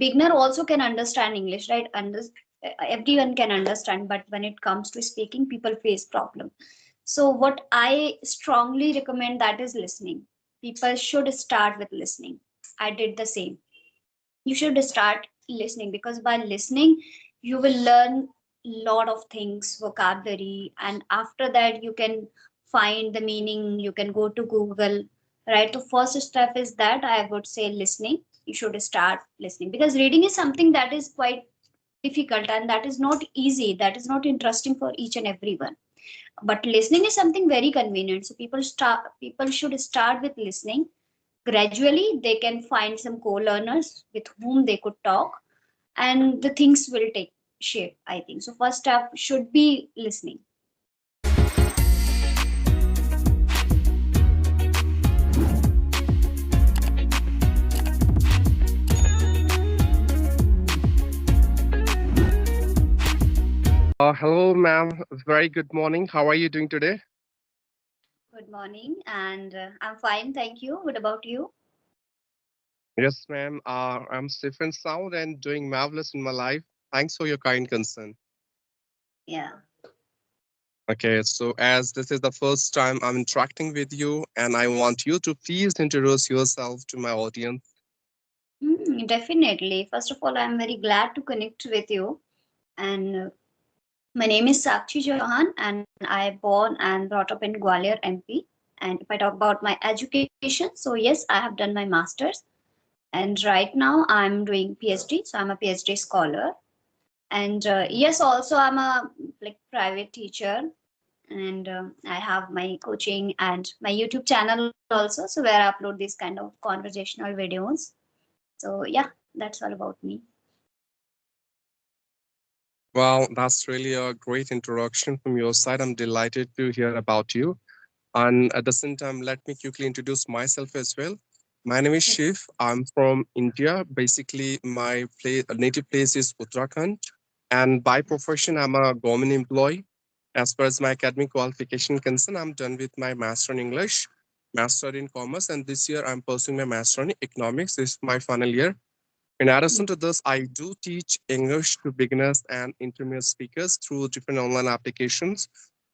beginner also can understand English, right? Everyone can understand, but when it comes to speaking, people face problem. So what I strongly recommend, that is listening. People should start with listening. I did the same. You should start listening, because by listening you will learn lot of things, vocabulary, and after that you can find the meaning. You can go to Google, right? The first step is that I would say listening. You should start listening, because reading is something that is quite difficult, and that is not easy, that is not interesting for each and everyone. But listening is something very convenient, so people should start with listening. Gradually they can find some co-learners with whom they could talk, and the things will take shape, I think. So first step should be listening. Hello, ma'am. Very good morning. How are you doing today? Good morning, and I'm fine, thank you. What about you? Yes, ma'am. I'm safe and sound and doing marvelous in my life. Thanks for your kind concern. Yeah. Okay, so as this is the first time I'm interacting with you, and I want you to please introduce yourself to my audience. Definitely. First of all, I'm very glad to connect with you. And my name is Sakshi Chauhan, and I born and brought up in Gwalior, MP. And if I talk about my education, so yes, I have done my master's, and right now I'm doing PhD. So I'm a PhD scholar, and yes, also I'm a like private teacher, and I have my coaching and my YouTube channel also. So where I upload these kind of conversational videos. So yeah, that's all about me. Well, that's really a great introduction from your side. I'm delighted to hear about you. And at the same time, let me quickly introduce myself as well. My name is Shiv. I'm from India. Basically, my native place is Uttarakhand. And by profession, I'm a government employee. As far as my academic qualification concerned, I'm done with my master in English, master in commerce, and this year I'm pursuing my master in economics. This is my final year. In addition to this, I do teach English to beginners and intermediate speakers through different online applications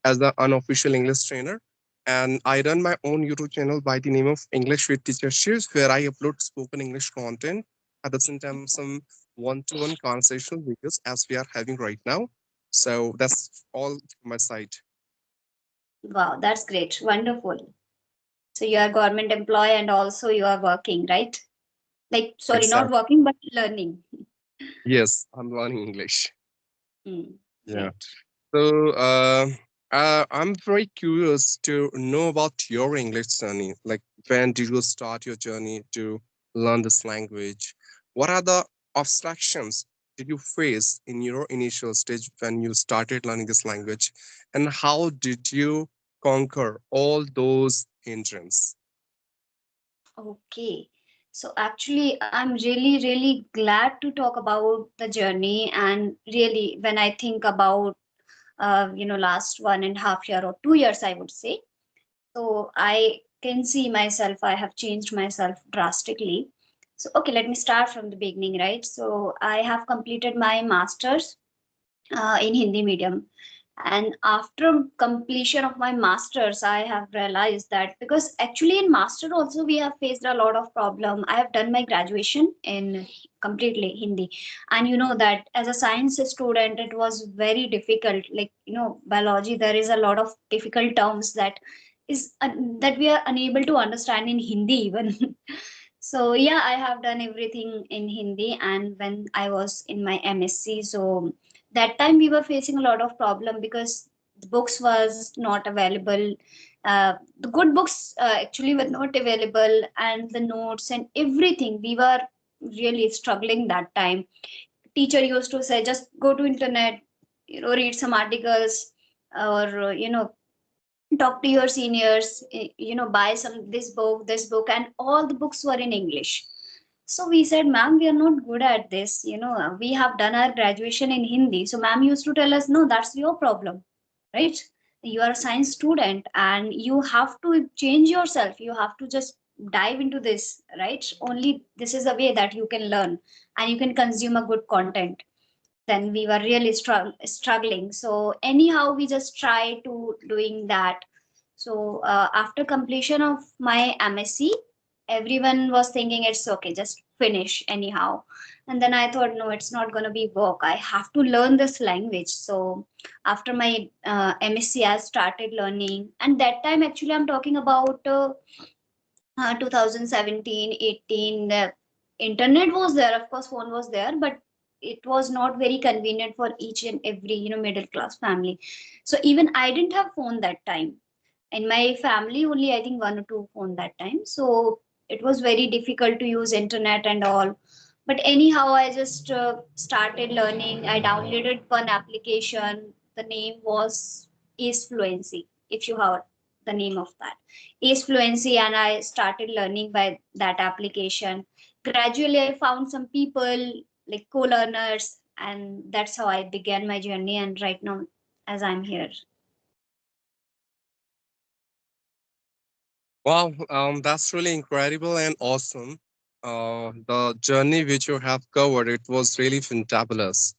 as the unofficial English trainer. And I run my own YouTube channel by the name of English with Teacher Shiv, where I upload spoken English content. At the same time, some one-to-one conversational videos as we are having right now. So that's all from my side. Wow, that's great. Wonderful. So you are government employee and also you are working, right? Like, sorry, not Exactly. working, but learning. Yes, I'm learning English. Yeah. Great. So I'm very curious to know about your English journey. Like, when did you start your journey to learn this language? What are the obstructions did you face in your initial stage when you started learning this language? And how did you conquer all those hindrances? Okay. So actually, I'm really, really glad to talk about the journey. And really, when I think about, last 1.5 year or 2 years, I would say. So I can see myself, I have changed myself drastically. So, okay, let me start from the beginning, right? So I have completed my master's in Hindi medium. And after completion of my masters, I have realized that, because actually in master also we have faced a lot of problem. I have done my graduation in completely Hindi, and you know that as a science student, it was very difficult. Like, biology, there is a lot of difficult terms that is that we are unable to understand in Hindi even. So yeah, I have done everything in Hindi, and when I was in my MSc, so that time we were facing a lot of problem, because the books was not available. The good books actually were not available, and the notes and everything, we were really struggling that time. Teacher used to say, just go to internet, read some articles, or talk to your seniors, buy some this book, and all the books were in English. So we said, ma'am, we are not good at this. We have done our graduation in Hindi. So ma'am used to tell us, no, that's your problem, right? You are a science student and you have to change yourself. You have to just dive into this, right? Only this is a way that you can learn and you can consume a good content. Then we were really struggling. So anyhow, we just try to doing that. So after completion of my MSc, everyone was thinking it's okay, just finish anyhow. And then I thought, no, it's not going to be work. I have to learn this language. So after my MSc, I started learning. And that time, actually, I'm talking about 2017, 18. The internet was there, of course, phone was there, but it was not very convenient for each and every, middle class family. So even I didn't have phone that time. In my family, only I think one or two phone that time. So it was very difficult to use internet and all. But anyhow, I just started learning. I downloaded one application. The name was Is Fluency, if you have the name of that. Is Fluency, and I started learning by that application. Gradually, I found some people like co-learners, and that's how I began my journey. And right now, as I'm here. Wow, that's really incredible and awesome. The journey which you have covered, it was really fantabulous.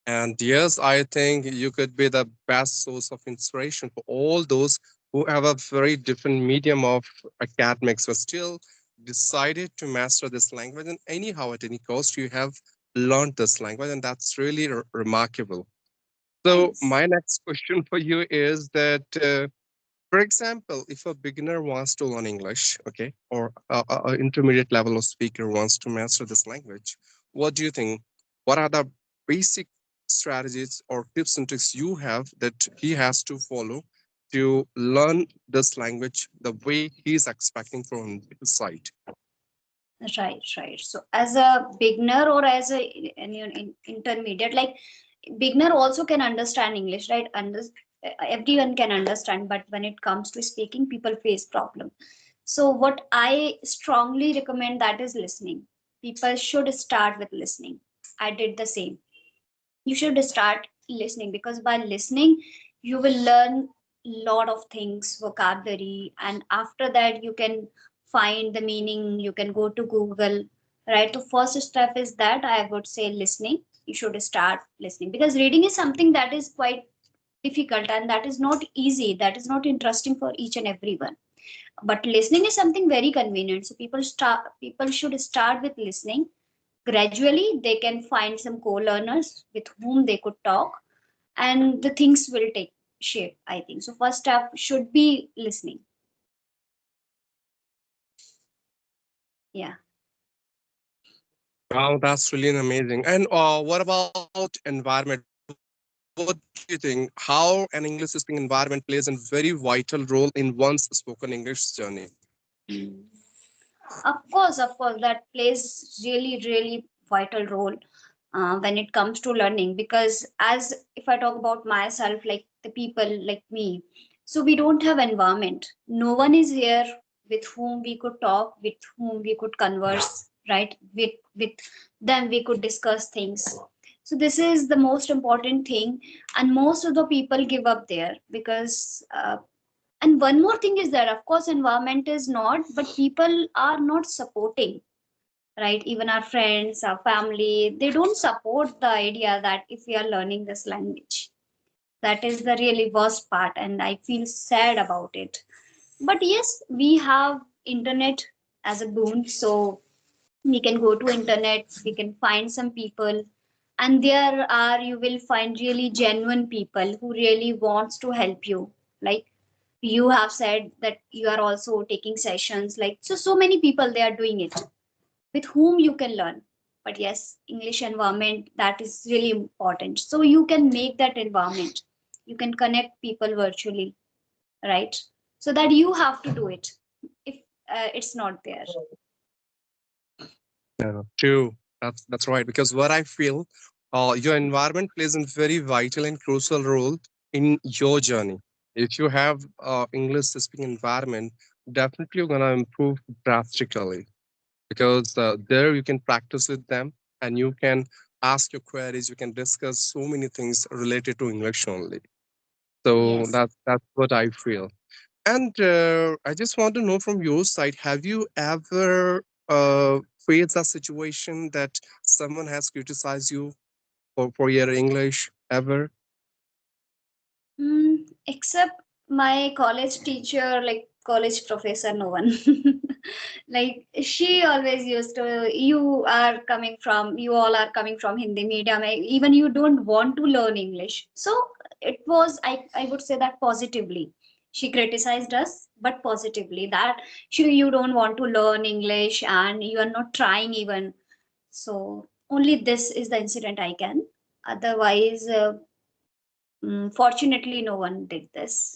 And yes, I think you could be the best source of inspiration for all those who have a very different medium of academics, but still decided to master this language. And anyhow, at any cost, you have learned this language, and that's really remarkable. So, Thanks. my next question for you is that. For example, if a beginner wants to learn English, okay, or a intermediate level of speaker wants to master this language, what do you think? What are the basic strategies or tips and tricks you have that he has to follow to learn this language the way he's expecting from his side? Right, right. So as a beginner or as a intermediate, like beginner also can understand English, right? Everyone can understand, but when it comes to speaking, people face problem. So what I strongly recommend that is listening. People should start with listening. I did the same. You should start listening because by listening, you will learn lot of things, vocabulary, and after that you can find the meaning. You can go to Google, right? The first step is that I would say listening. You should start listening because reading is something that is quite difficult and that is not easy, that is not interesting for each and everyone, but listening is something very convenient. So people should start with listening. Gradually they can find some co-learners with whom they could talk, and the things will take shape, I think. So first step should be listening. Yeah. Wow, that's really amazing. And what about environment? What do you think? How an English speaking environment plays a very vital role in one's spoken English journey? Mm. Of course, that plays really vital role when it comes to learning. Because as if I talk about myself, like the people like me, so we don't have environment. No one is here with whom we could talk, with whom we could converse, right? With them we could discuss things. So this is the most important thing, and most of the people give up there because and one more thing is that of course environment is not, but people are not supporting, right? Even our friends, our family, they don't support the idea that if we are learning this language. That is the really worst part, and I feel sad about it. But yes, we have internet as a boon, so we can go to internet, we can find some people, and there are, you will find really genuine people who really wants to help you. Like you have said that you are also taking sessions, like so many people they are doing it with whom you can learn. But yes, English environment, that is really important. So you can make that environment. You can connect people virtually, right? So that you have to do it if it's not there. Yeah, true. That's right. Because what I feel, your environment plays a very vital and crucial role in your journey. If you have English speaking environment, definitely you're gonna improve drastically. Because there you can practice with them and you can ask your queries. You can discuss so many things related to English only. So Yes. that's what I feel. And I just want to know from your side, have you ever faced a situation that someone has criticized you for your English ever? Except my college teacher, like college professor, no one. Like she always used to, you all are coming from Hindi medium, even you don't want to learn English. So it was, I would say that positively. She criticized us, but positively, that you don't want to learn English and you are not trying even. So only this is the incident I can. Otherwise, fortunately, no one did this.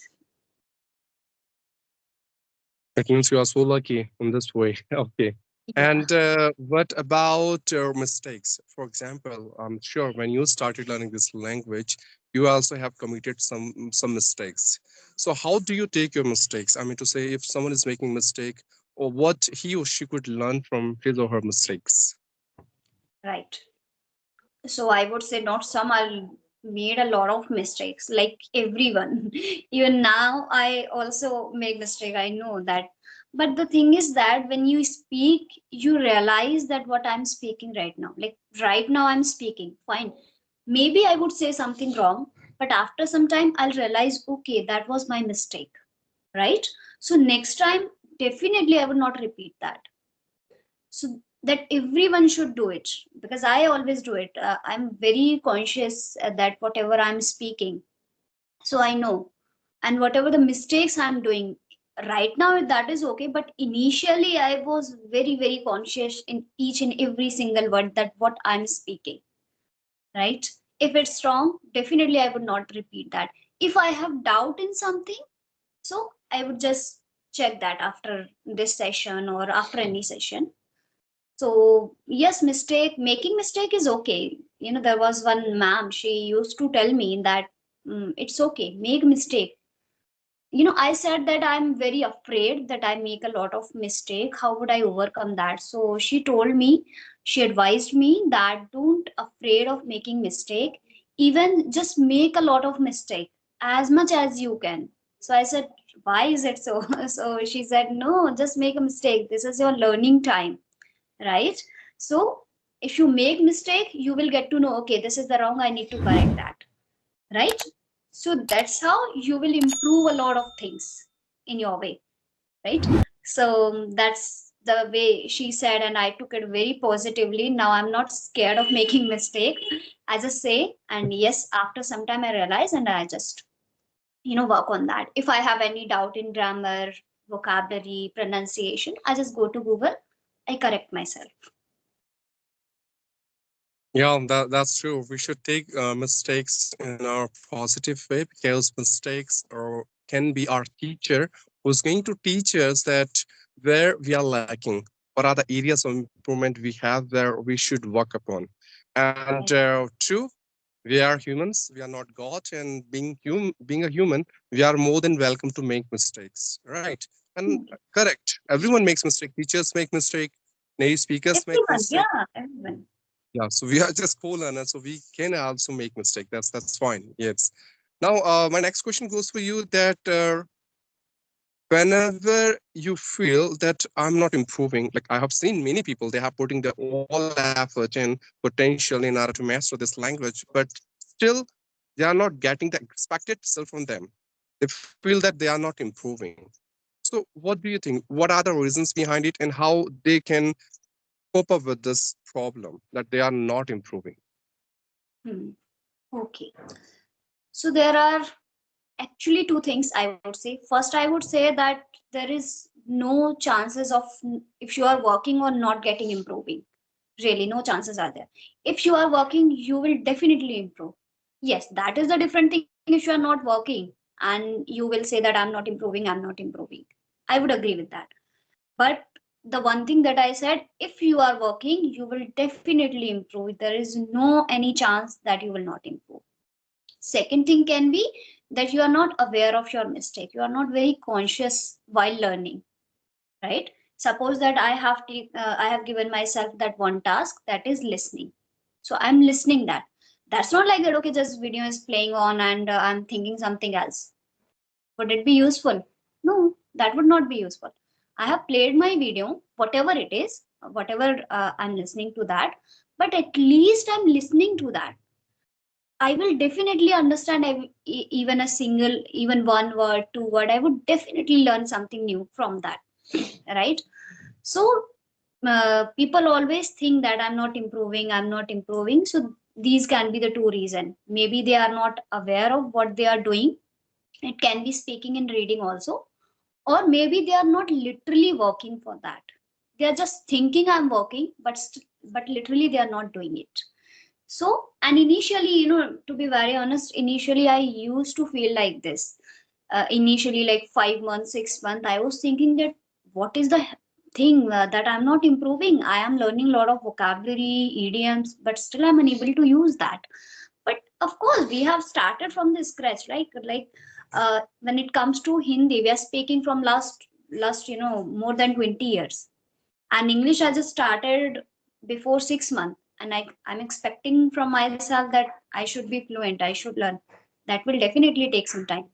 It means you are so lucky in this way. Okay. Yeah. And what about mistakes? For example, I'm sure when you started learning this language, you also have committed some mistakes. So how do you take your mistakes? I mean to say, if someone is making mistake, or what he or she could learn from his or her mistakes. Right. So I would say not some. I made a lot of mistakes, like everyone. Even now, I also make mistake. I know that. But the thing is that when you speak, you realize that what I'm speaking right now. Like right now, I'm speaking. Fine. Maybe I would say something wrong, but after some time, I'll realize, okay, that was my mistake. Right. So next time, definitely, I would not repeat that. So that everyone should do it, because I always do it. I'm very conscious that whatever I'm speaking, so I know, and whatever the mistakes I'm doing right now, that is okay, but initially I was very very conscious in each and every single word that what I'm speaking, right? If it's wrong, definitely I would not repeat that. If I have doubt in something, so I would just check that after this session or after any session. So yes, making mistake is okay. There was one ma'am, she used to tell me that, it's okay, make mistake. I said that I'm very afraid that I make a lot of mistake. How would I overcome that? So she advised me that don't afraid of making mistake. Even just make a lot of mistake as much as you can. So I said, why is it so? So she said, no, just make a mistake. This is your learning time, right? So if you make mistake, you will get to know, okay, this is the wrong, I need to correct that, right? So that's how you will improve a lot of things in your way, right? So that's the way she said, and I took it very positively. Now I'm not scared of making mistake. I just say, and yes, after some time I realize, and I just work on that. If I have any doubt in grammar, vocabulary, pronunciation, I just go to Google, I correct myself. Yeah, that's true. We should take mistakes in a positive way, because mistakes can be our teacher who's going to teach us that where we are lacking, what are the areas of improvement we have where we should work upon. And true, we are humans, we are not God, and being a human, we are more than welcome to make mistakes, right? And correct, everyone makes mistake. Teachers make mistake, native speakers make Everyone, mistake. yeah, everyone. Yeah, so we are just co-learners, so we can also make mistake. That's fine. Yes. Now, my next question goes for you. That whenever you feel that I'm not improving, like I have seen many people, they have putting their all effort and potential in order to master this language, but still they are not getting the expected result from them. They feel that they are not improving. So, what do you think? What are the reasons behind it, and how they can cope up with this problem that they are not improving? Hmm. Okay. So there are actually two things I would say. First, I would say that there is no chances of, if you are working or not getting improving. Really, no chances are there. If you are working, you will definitely improve. Yes, that is the different thing. If you are not working and you will say that I'm not improving, I would agree with that. But the one thing that I said, if you are working, you will definitely improve. There is no any chance that you will not improve. Second thing can be that you are not aware of your mistake. You are not very conscious while learning, right? Suppose that I have given myself that one task, that is listening. So I'm listening that. That's not like that. Okay, just video is playing on and I'm thinking something else. Would it be useful? No, that would not be useful. I have played my video, whatever it is, whatever I'm listening to that, but at least I'm listening to that. I will definitely understand even a single, even one word, two word. I would definitely learn something new from that, right? So people always think that I'm not improving. So these can be the two reasons. Maybe they are not aware of what they are doing. It can be speaking and reading also, or maybe they are not literally working for that. They are just thinking I'm working, but literally they are not doing it. So, and initially, to be very honest, initially I used to feel like this. Initially, like 5 months, 6 months, I was thinking that what is the thing that I'm not improving? I am learning a lot of vocabulary, idioms, but still I'm unable to use that. But of course, we have started from the scratch, like when it comes to Hindi, we are speaking from last more than 20 years, and English I just started before 6 months, and I'm expecting from myself that I should be fluent, I should learn. That will definitely take some time.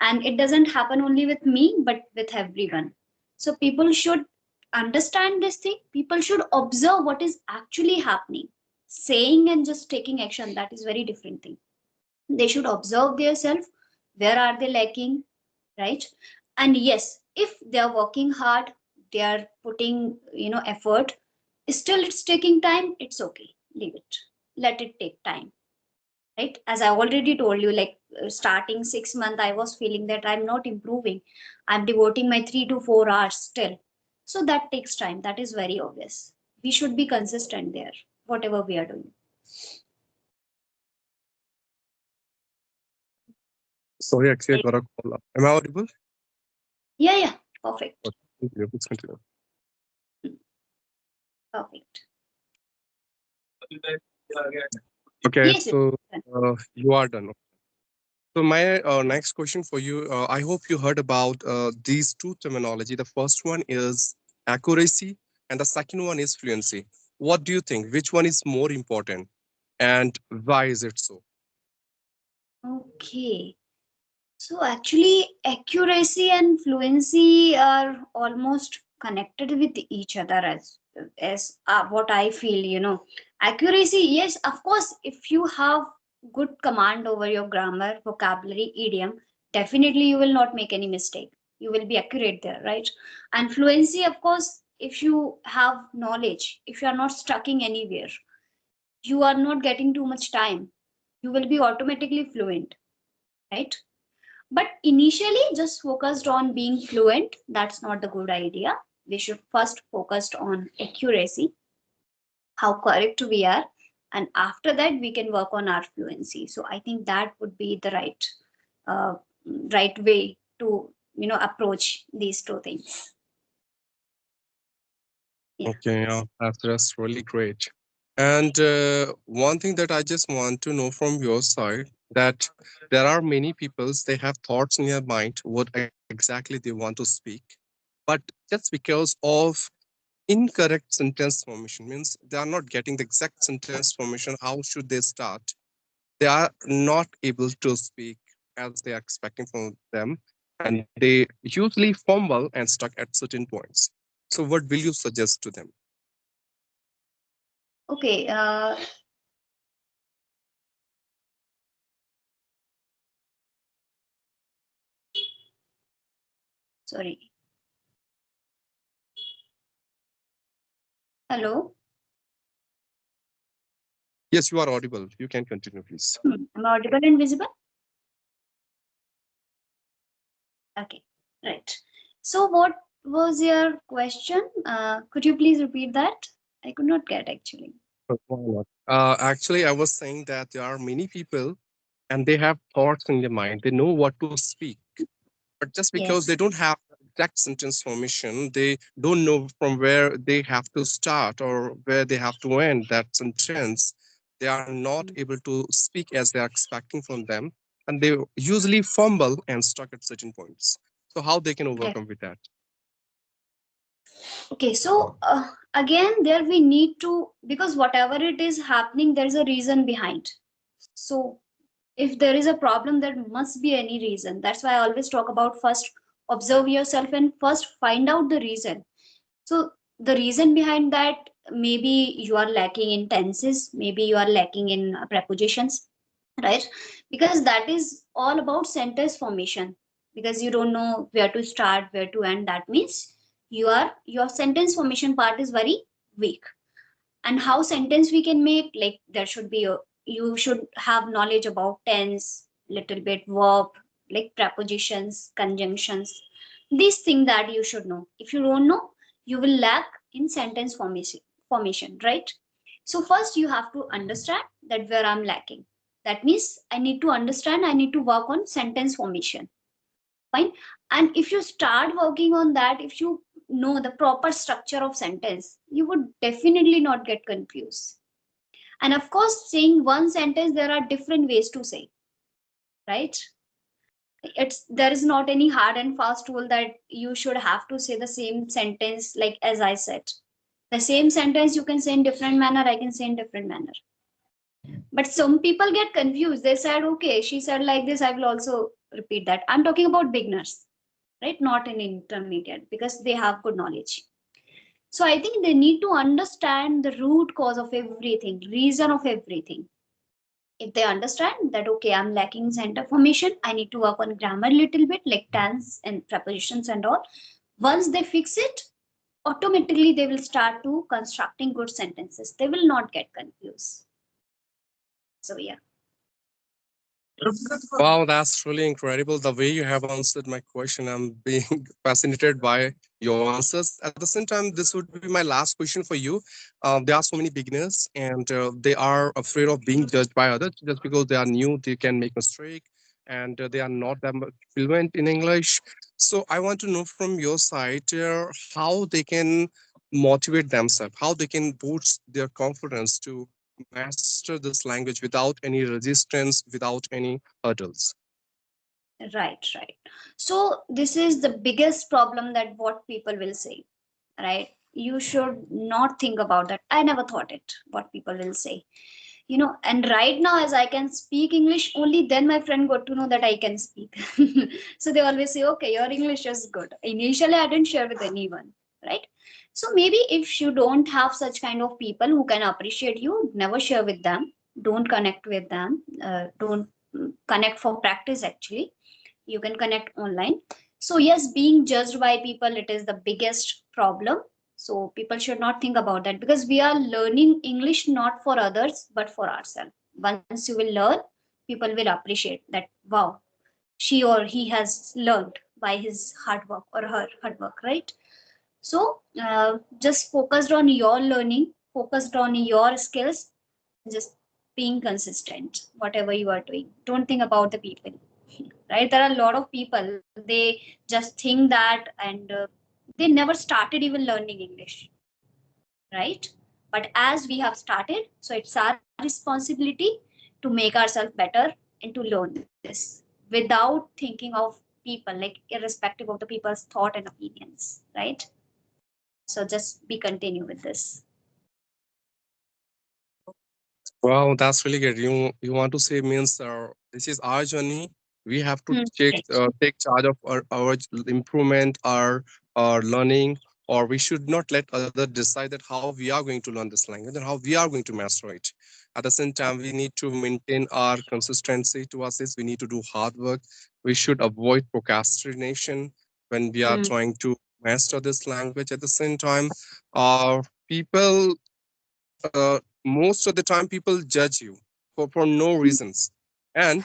And it doesn't happen only with me but with everyone. So people should understand this thing. People should observe what is actually happening. Saying and just taking action, that is very different thing. They should observe themselves. Where are they lacking, right? And yes, if they are working hard, they are putting effort, still it's taking time, it's okay, leave it, let it take time, right? As I already told you, like starting 6 months I was feeling that I'm not improving. I'm devoting my 3 to 4 hours still. So that takes time, that is very obvious. We should be consistent there, whatever we are doing. Sorry, actually, I got a call. Am I audible? Yeah, yeah, perfect. Okay, continue. Please continue. Perfect. Okay, Yes, so you are done. So my next question for you, I hope you heard about these two terminology. The first one is accuracy, and the second one is fluency. What do you think? Which one is more important, and why is it so? okay. So actually, accuracy and fluency are almost connected with each other, as what I feel. Accuracy, yes, of course. If you have good command over your grammar, vocabulary, idiom, definitely you will not make any mistake. You will be accurate there, right? And fluency, of course, if you have knowledge, if you are not stucking anywhere, you are not getting too much time, you will be automatically fluent, right? But initially, just focused on being fluent, that's not the good idea. We should first focus on accuracy, how correct we are, and after that we can work on our fluency. So I think that would be the uh, right way to approach these two things. Yeah. Okay, yeah, that's really great. And one thing that I just want to know from your side, that there are many peoples, they have thoughts in their mind what exactly they want to speak, but just because of incorrect sentence formation, means they are not getting the exact sentence formation, how should they start? They are not able to speak as they are expecting from them, and they usually fumble and stuck at certain points. So what will you suggest to them? Okay. Sorry. Hello. Yes, you are audible. You can continue, please. Am I audible and visible? Okay. Right. So what was your question? Could you please repeat that? I could not get actually. Why not? Actually, I was saying that there are many people and they have thoughts in their mind. They know what to speak, but just because they Yes. don't have exact sentence formation, they don't know from where they have to start or where they have to end that sentence. They are not able to speak as they are expecting from them, and they usually fumble and stuck at certain points. So, how they can Def- overcome with that? Okay, so again, there we need to, because whatever it is happening, there's a reason behind. So if there is a problem, there must be any reason. That's why I always talk about first observe yourself and first find out the reason. So the reason behind that, maybe you are lacking in tenses, maybe you are lacking in prepositions, right? Because that is all about sentence formation. Because you don't know where to start, where to end, that means your sentence formation part is very weak. And how sentence we can make, like there should be a, you should have knowledge about tense, little bit verb, like prepositions, conjunctions, these things that you should know. If you don't know, you will lack in sentence formation, right? So first you have to understand that where I'm lacking. That means I need to understand, I need to work on sentence formation. Fine. And if you start working on that, if you know the proper structure of sentence, you would definitely not get confused. And of course, saying one sentence, there are different ways to say, right? It's, there is not any hard and fast rule that you should have to say the same sentence, like as I said. The same sentence you can say in different manner, I can say in different manner. But some people get confused. They said, okay, she said like this, I will also repeat that. I'm talking about beginners, right? Not in intermediate, because they have good knowledge. So I think they need to understand the root cause of everything, reason of everything. If they understand that, okay, I'm lacking center formation, I need to work on grammar a little bit, like tense and prepositions and all. Once they fix it, automatically they will start to constructing good sentences. They will not get confused. So yeah. Wow, that's really incredible. The way you have answered my question, I'm being fascinated by your answers. At the same time, this would be my last question for you. There are so many beginners, and they are afraid of being judged by others just because they are new. They can make mistake, and they are not that much fluent in English. So I want to know from your side how they can motivate themselves, how they can boost their confidence to master this language without any resistance, without any hurdles. Right, right. So this is the biggest problem, that what people will say, right? You should not think about that. I never thought it, what people will say. And right now, as I can speak English, only then my friend got to know that I can speak. So they always say, okay, your English is good. Initially, I didn't share with anyone, right? So maybe if you don't have such kind of people who can appreciate you, never share with them. Don't connect with them. Don't connect for practice, actually. You can connect online. So yes, being judged by people, it is the biggest problem. So people should not think about that, because we are learning English not for others but for ourselves. Once you will learn, people will appreciate that, wow, she or he has learned by his hard work or her hard work, right? So just focused on your learning, focused on your skills, just being consistent whatever you are doing. Don't think about the people, right? There are a lot of people, they just think that, and they never started even learning English, right? But as we have started, so it's our responsibility to make ourselves better and to learn this without thinking of people, like irrespective of the people's thought and opinions, right? So just be continue with this. Wow, that's really good. You want to say means this is our journey. We have to Right. take charge of our improvement, our learning, or we should not let others decide that how we are going to learn this language and how we are going to master it. At the same time, we need to maintain our consistency to us. Is we need to do hard work. We should avoid procrastination when we are Mm, trying to master this language. At the same time, people most of the time people judge you for no reasons, and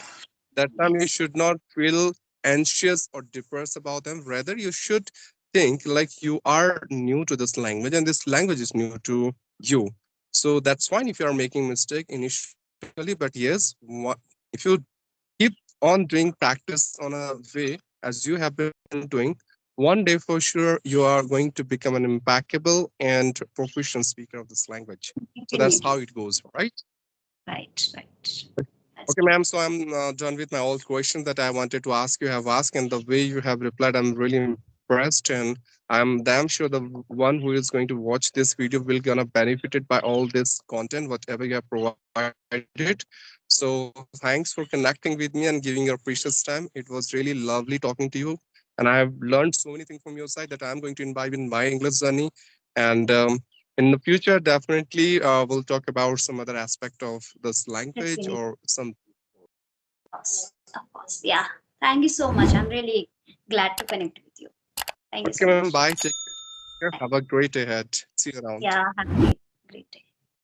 that time you yes. should not feel anxious or depressed about them. Rather, you should think like you are new to this language and this language is new to you. So that's fine if you are making mistake initially, but yes, if you keep on doing practice on a way as you have been doing, one day for sure you are going to become an impeccable and proficient speaker of this language. So that's how it Definitely. goes, right? Right, right. Okay, That's ma'am. So I'm done with my all questions that I wanted to ask you. Have asked, and the way you have replied, I'm really impressed, and I'm damn sure the one who is going to watch this video will gonna benefited by all this content, whatever you have provided. So thanks for connecting with me and giving your precious time. It was really lovely talking to you. and I have learned so many things from your side that I'm going to imbibe in my English journey. And in the future, definitely we'll talk about some other aspect of this language Definitely. or some. Of course. Yeah. Thank you so much. I'm really glad to connect with you. Thank you Okay, so ma'am. much. Bye. Take care. Have a great day ahead. See you around. Yeah. Have a great